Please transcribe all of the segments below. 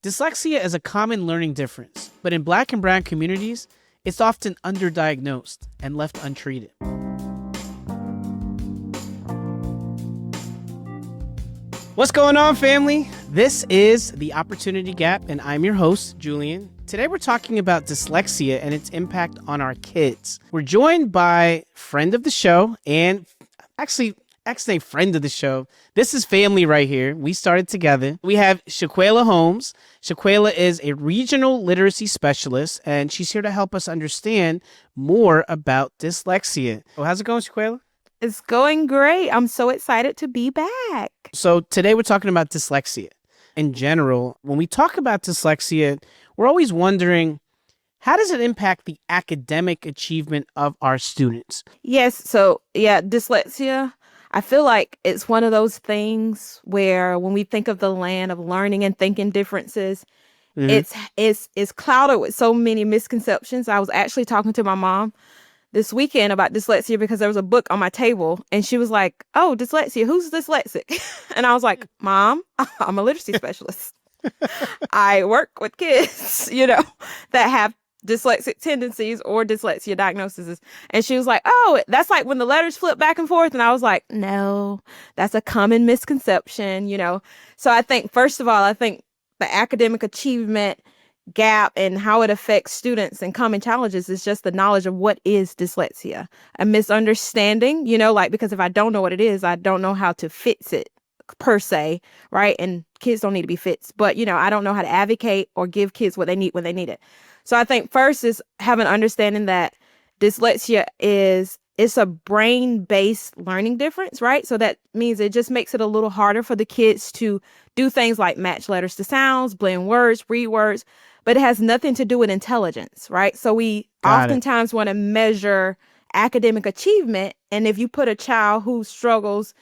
Dyslexia is a common learning difference, but in Black and brown communities, it's often underdiagnosed and left untreated. What's going on, family? This is The Opportunity Gap, and I'm your host, Julian. Today we're talking about dyslexia and its impact on our kids. We're joined by friend of the show and actually friend of the show. This is family right here. We started together. We have Shaquala Holmes. Shaquala is a regional literacy specialist, and she's here to help us understand more about dyslexia. Well, how's it going, Shaquala? It's going great. I'm so excited to be back. So today we're talking about dyslexia. In general, when we talk about dyslexia, we're always wondering, how does it impact the academic achievement of our students? Yes. So, dyslexia. I feel like it's one of those things where when we think of the land of learning and thinking differences, it's clouded with so many misconceptions. I was actually talking to my mom this weekend about dyslexia because there was a book on my table and she was like, "Oh, dyslexia, who's dyslexic?" And I was like, "Mom, I'm a literacy specialist. I work with kids, that have dyslexic tendencies or dyslexia diagnoses." And she was like, "Oh, that's like when the letters flip back and forth." And I was like, "No, that's a common misconception, So I think, first of all, the academic achievement gap and how it affects students and common challenges is just the knowledge of what is dyslexia. A misunderstanding, because if I don't know what it is, I don't know how to fix it per se, right? And kids don't need to be fixed, but I don't know how to advocate or give kids what they need when they need it. So I think first is have an understanding that dyslexia it's a brain-based learning difference, right? So that means it just makes it a little harder for the kids to do things like match letters to sounds, blend words, read words, but it has nothing to do with intelligence, right? So we oftentimes want to measure academic achievement. And if you put a child who struggles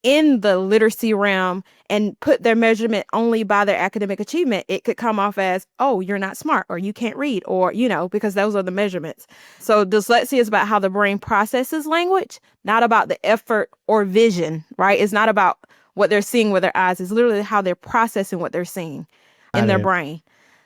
in the literacy realm and put their measurement only by their academic achievement, it could come off as, "Oh, you're not smart," or "You can't read," or, because those are the measurements. So dyslexia is about how the brain processes language, not about the effort or vision, right? It's not about what they're seeing with their eyes. It's literally how they're processing what they're seeing in their brain.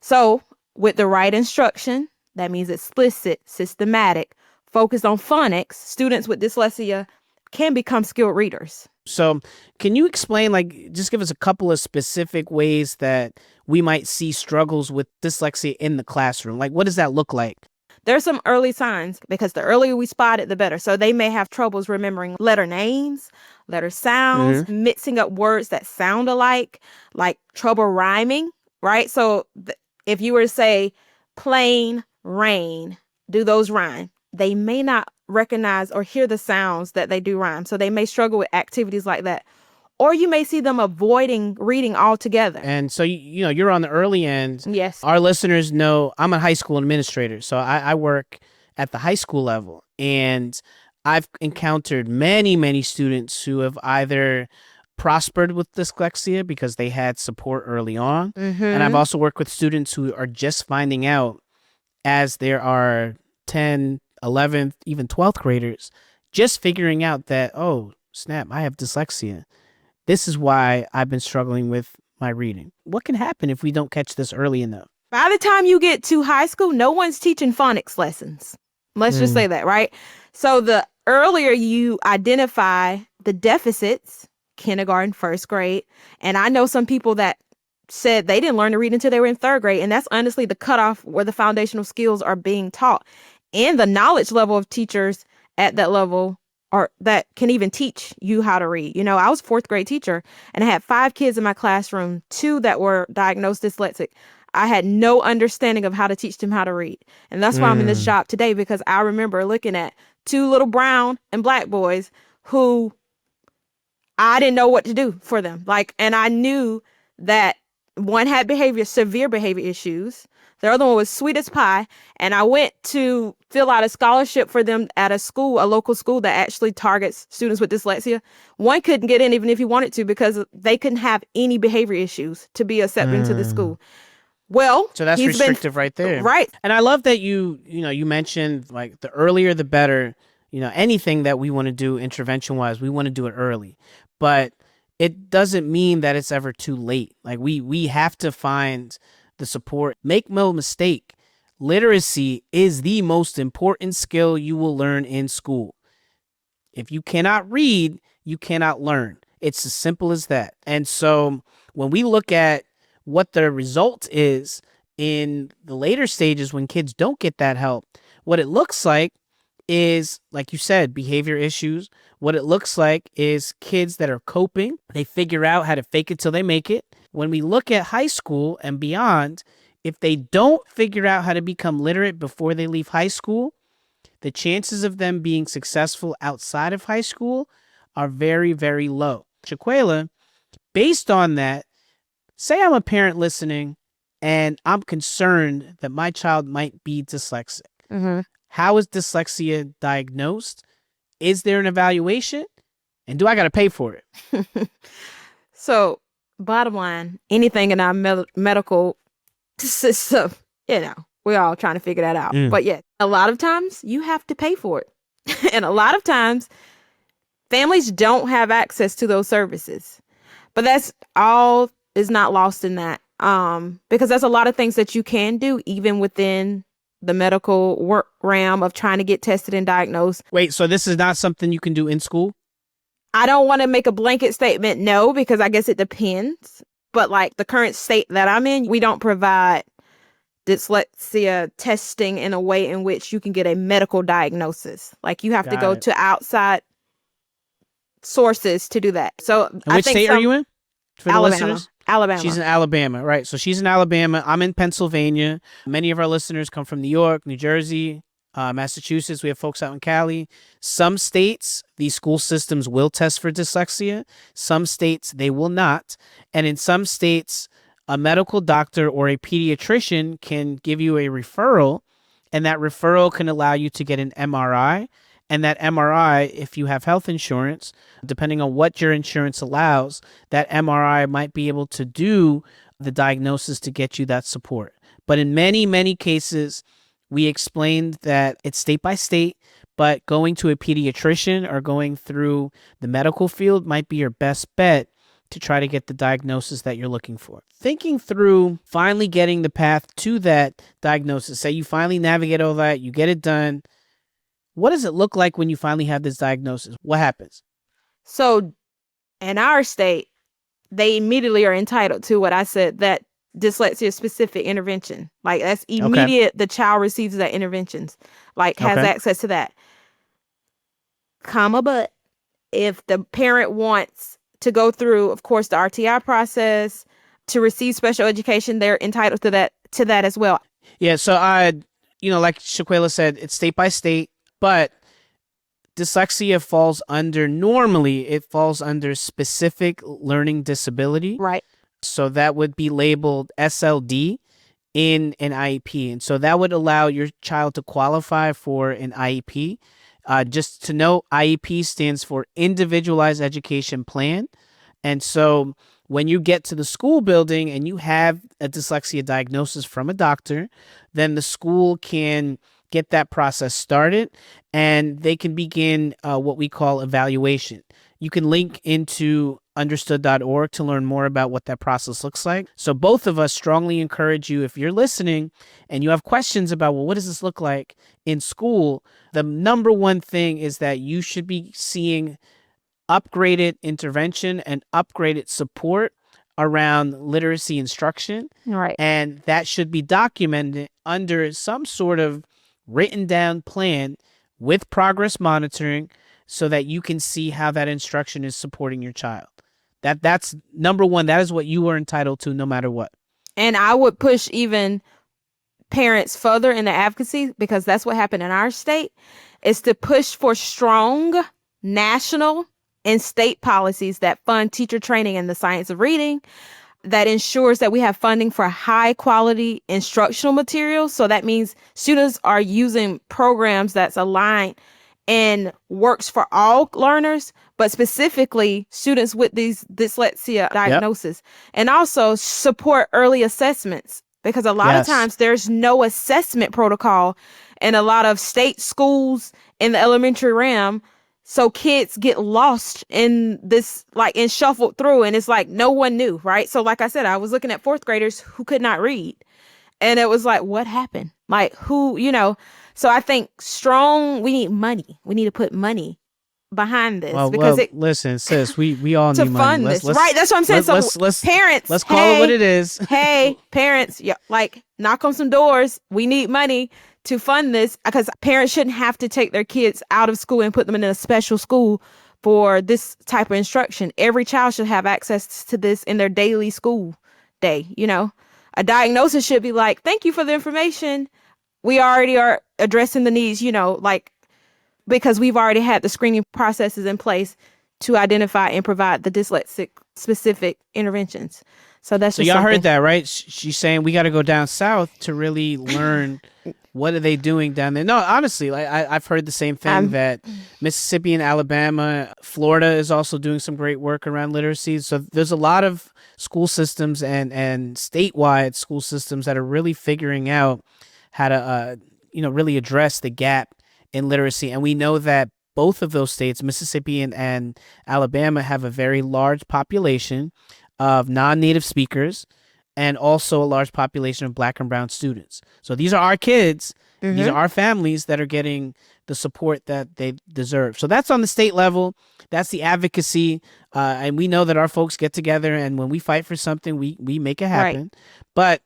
So with the right instruction, that means explicit, systematic, focused on phonics, students with dyslexia can become skilled readers. So can you explain, just give us a couple of specific ways that we might see struggles with dyslexia in the classroom? What does that look like? There's some early signs because the earlier we spot it, the better. So they may have troubles remembering letter names, letter sounds, mixing up words that sound alike, like trouble rhyming, right? So if you were to say plain, rain, do those rhyme? They may not recognize or hear the sounds that they do rhyme. So they may struggle with activities like that. Or you may see them avoiding reading altogether. And so, you're on the early end. Yes. Our listeners know I'm a high school administrator. So I work at the high school level. And I've encountered many, many students who have either prospered with dyslexia because they had support early on. And I've also worked with students who are just finding out as there are 10, 11th, even 12th graders, just figuring out that, oh, snap, I have dyslexia. This is why I've been struggling with my reading. What can happen if we don't catch this early enough? By the time you get to high school, no one's teaching phonics lessons. Let's just say that, right? So the earlier you identify the deficits, kindergarten, first grade, and I know some people that said they didn't learn to read until they were in third grade, and that's honestly the cutoff where the foundational skills are being taught. And the knowledge level of teachers at that level or that can even teach you how to read. I was a fourth grade teacher and I had 5 kids in my classroom, 2 that were diagnosed dyslexic. I had no understanding of how to teach them how to read. And that's why I'm in this job today, because I remember looking at 2 little brown and black boys who I didn't know what to do for them. And I knew that one had severe behavior issues. The other one was sweet as pie. And I went to fill out a scholarship for them at a local school that actually targets students with dyslexia. One couldn't get in even if he wanted to because they couldn't have any behavior issues to be accepted into the school. Well, so that's restrictive right there. Right. And I love that you mentioned the earlier the better. Anything that we want to do intervention wise, we want to do it early. But it doesn't mean that it's ever too late. Like we have to find the support. Make no mistake, literacy is the most important skill you will learn in school. If you cannot read, you cannot learn. It's as simple as that. And so when we look at what the result is in the later stages when kids don't get that help, what it looks like, like you said, behavior issues. What it looks like is kids that are coping. They figure out how to fake it till they make it. When we look at high school and beyond, if they don't figure out how to become literate before they leave high school, the chances of them being successful outside of high school are very, very low. Shaquala, based on that, say I'm a parent listening and I'm concerned that my child might be dyslexic. Mm-hmm. How is dyslexia diagnosed? Is there an evaluation? And do I got to pay for it? So, bottom line, anything in our medical system, we're all trying to figure that out. But yeah, a lot of times you have to pay for it. And a lot of times families don't have access to those services. But that's all is not lost in that. Because there's a lot of things that you can do even within the medical work realm of trying to get tested and diagnosed. Wait, so this is not something you can do in school? I don't want to make a blanket statement, no, because I guess it depends. But like the current state that I'm in, we don't provide dyslexia testing in a way in which you can get a medical diagnosis. Like you have to go to outside sources to do that. So and which state are you in? For the listeners? Alabama. She's in Alabama, right? So she's in Alabama. I'm in Pennsylvania. Many of our listeners come from New York, New Jersey, Massachusetts. We have folks out in Cali. Some states, these school systems will test for dyslexia. Some states, they will not. And in some states, a medical doctor or a pediatrician can give you a referral, and that referral can allow you to get an MRI. And that MRI, if you have health insurance, depending on what your insurance allows, that MRI might be able to do the diagnosis to get you that support. But in many, many cases, we explained that it's state by state, but going to a pediatrician or going through the medical field might be your best bet to try to get the diagnosis that you're looking for. Thinking through finally getting the path to that diagnosis, say you finally navigate all that, you get it done. What does it look like when you finally have this diagnosis? What happens? So in our state, they immediately are entitled to what I said, that dyslexia specific intervention. Like that's immediate. Okay. The child receives that interventions, like has access to that. But if the parent wants to go through, of course, the RTI process to receive special education, they're entitled to that as well. Yeah. So like Shaquala said, it's state by state. But dyslexia falls under specific learning disability. Right. So that would be labeled SLD in an IEP. And so that would allow your child to qualify for an IEP. Just to note, IEP stands for Individualized Education Plan. And so when you get to the school building and you have a dyslexia diagnosis from a doctor, then the school can get that process started and they can begin what we call evaluation. You can link into understood.org to learn more about what that process looks like. So both of us strongly encourage you, if you're listening and you have questions about, well, what does this look like in school? The number one thing is that you should be seeing upgraded intervention and upgraded support around literacy instruction. Right. And that should be documented under some sort of written down plan with progress monitoring so that you can see how that instruction is supporting your child. That's number one. That is what you are entitled to no matter what. And I would push even parents further in the advocacy, because that's what happened in our state, is to push for strong national and state policies that fund teacher training in the science of reading, that ensures that we have funding for high quality instructional materials. So that means students are using programs that's aligned and works for all learners, but specifically students with these dyslexia diagnosis. Yep. And also support early assessments, because a lot of times there's no assessment protocol in a lot of state schools in the elementary realm. So kids get lost in this, like, and shuffled through, and it's like no one knew, right? So, like I said, I was looking at fourth graders who could not read, and it was like, what happened? Like, who, So I think we need money. We need to put money behind this because Well, listen, sis, we all to need money. fund this, right? That's what I'm saying. So parents, let's call it what it is. hey, parents, yeah, like, knock on some doors. We need money to fund this because parents shouldn't have to take their kids out of school and put them in a special school for this type of instruction. Every child should have access to this in their daily school day. A diagnosis should be like, thank you for the information. We already are addressing the needs, like, because we've already had the screening processes in place to identify and provide the dyslexic specific interventions. So that's so just y'all something. heard that, right? She's saying we got to go down south to really learn what are they doing down there. No, honestly, like I've heard the same thing that Mississippi and Alabama, Florida is also doing some great work around literacy. So there's a lot of school systems and statewide school systems that are really figuring out how to really address the gap in literacy. And we know that both of those states, Mississippi and Alabama, have a very large population of non-native speakers and also a large population of Black and brown students. So these are our kids. These are our families that are getting the support that they deserve. So that's on the state level. That's the advocacy. And we know that our folks get together, and when we fight for something, we make it happen. Right. But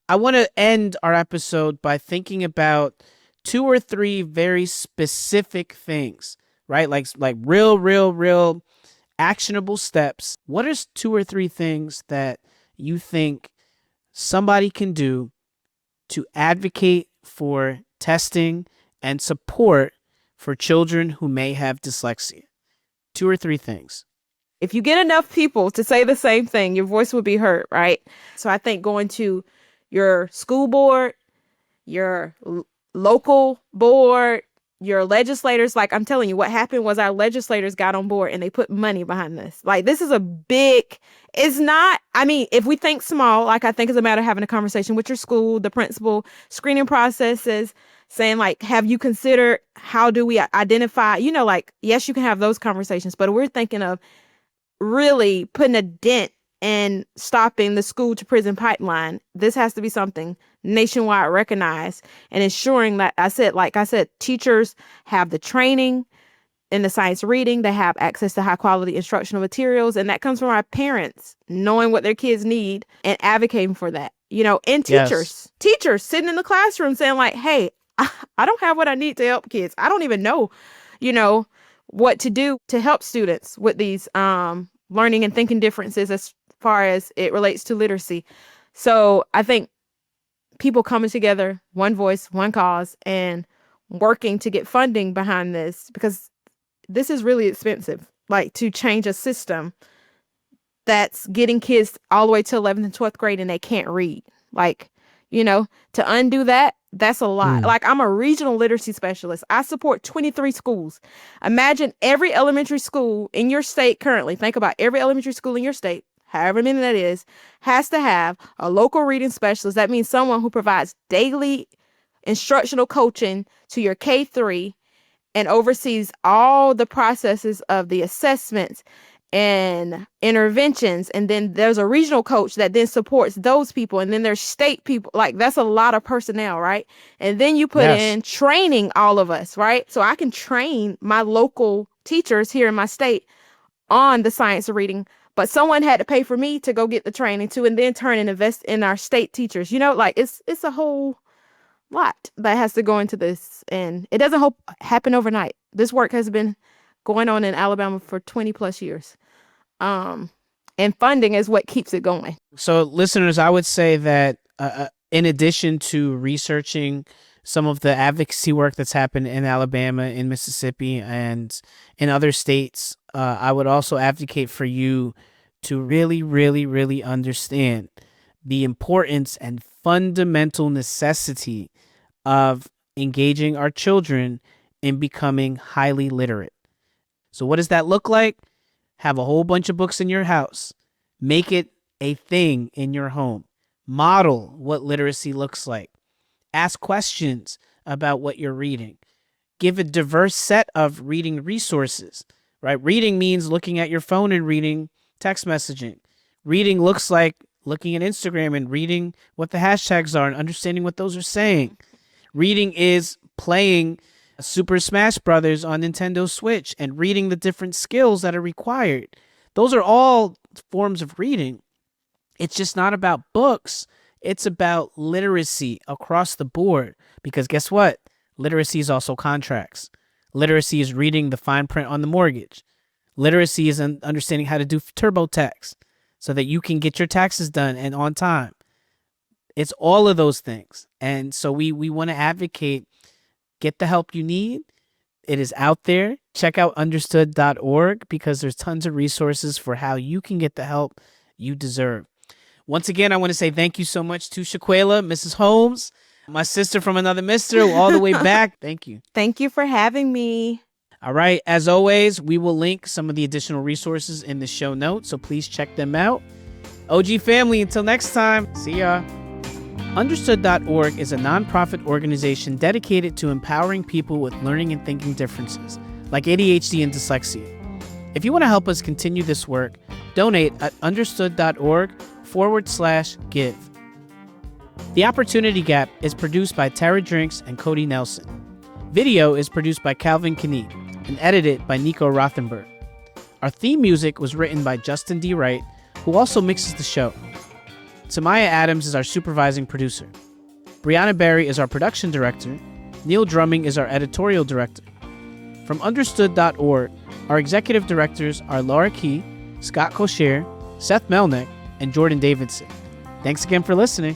I want to end our episode by thinking about 2 or 3 very specific things, right? Like real actionable steps. What are 2 or 3 things that you think somebody can do to advocate for testing and support for children who may have dyslexia? 2 or 3 things. If you get enough people to say the same thing, your voice will be heard, right? So I think going to your school board, your local board, your legislators, like, I'm telling you, what happened was our legislators got on board and they put money behind this. Like, this is it's not, I mean, if we think small, like, I think it's a matter of having a conversation with your school, the principal, screening processes, saying, like, have you considered how do we identify, like, yes, you can have those conversations, but we're thinking of really putting a dent in stopping the school to prison pipeline. This has to be something nationwide recognized, and ensuring that, like I said, teachers have the training in the science reading, they have access to high quality instructional materials, and that comes from our parents knowing what their kids need and advocating for that, and teachers sitting in the classroom saying, like, hey, I don't have what I need to help kids. I don't even know, what to do to help students with these learning and thinking differences as far as it relates to literacy. So I think people coming together, one voice, one cause, and working to get funding behind this, because this is really expensive, like, to change a system that's getting kids all the way to 11th and 12th grade and they can't read. Like, to undo that, that's a lot. Like, I'm a regional literacy specialist. I support 23 schools. Imagine every elementary school in your state currently. Think about every elementary school in your state, however many that is, has to have a local reading specialist. That means someone who provides daily instructional coaching to your K-3 and oversees all the processes of the assessments and interventions. And then there's a regional coach that then supports those people. And then there's state people. Like, that's a lot of personnel, right? And then you put in training all of us, right? So I can train my local teachers here in my state on the science of reading, but someone had to pay for me to go get the training too, and then turn and invest in our state teachers. Like, it's a whole lot that has to go into this, and it doesn't happen overnight. This work has been going on in Alabama for 20 plus years. And funding is what keeps it going. So listeners, I would say that in addition to researching some of the advocacy work that's happened in Alabama, in Mississippi, and in other states, I would also advocate for you to really understand the importance and fundamental necessity of engaging our children in becoming highly literate. So what does that look like? Have a whole bunch of books in your house. Make it a thing in your home. Model what literacy looks like. Ask questions about what you're reading. give a diverse set of reading resources, right? Reading means looking at your phone and reading text messaging. Reading looks like looking at Instagram and reading what the hashtags are and understanding what those are saying. Reading is playing Super Smash Brothers on Nintendo Switch and reading the different skills that are required. Those are all forms of reading. It's just not about books. It's about literacy across the board. Because guess what? Literacy is also contracts. Literacy is reading the fine print on the mortgage. Literacy is understanding how to do TurboTax so that you can get your taxes done and on time. It's all of those things. And so we want to advocate, get the help you need. It is out there. Check out understood.org because there's tons of resources for how you can get the help you deserve. Once again, I want to say thank you so much to Shaquala, Mrs. Holmes, my sister from another mister, all the way back. Thank you. Thank you for having me. All right. As always, we will link some of the additional resources in the show notes, so please check them out. OG family, until next time, see ya. Understood.org is a nonprofit organization dedicated to empowering people with learning and thinking differences, like ADHD and dyslexia. If you want to help us continue this work, donate at understood.org/give. The Opportunity Gap is produced by Tara Drinks and Cody Nelson. Video is produced by Calvin Kinneat and edited by Nico Rothenberg. Our theme music was written by Justin D. Wright, who also mixes the show. Samaya Adams is our supervising producer. Brianna Barry is our production director. Neil Drumming is our editorial director. From Understood.org, our executive directors are Laura Key, Scott Kocher, Seth Melnick, and Jordan Davidson. Thanks again for listening.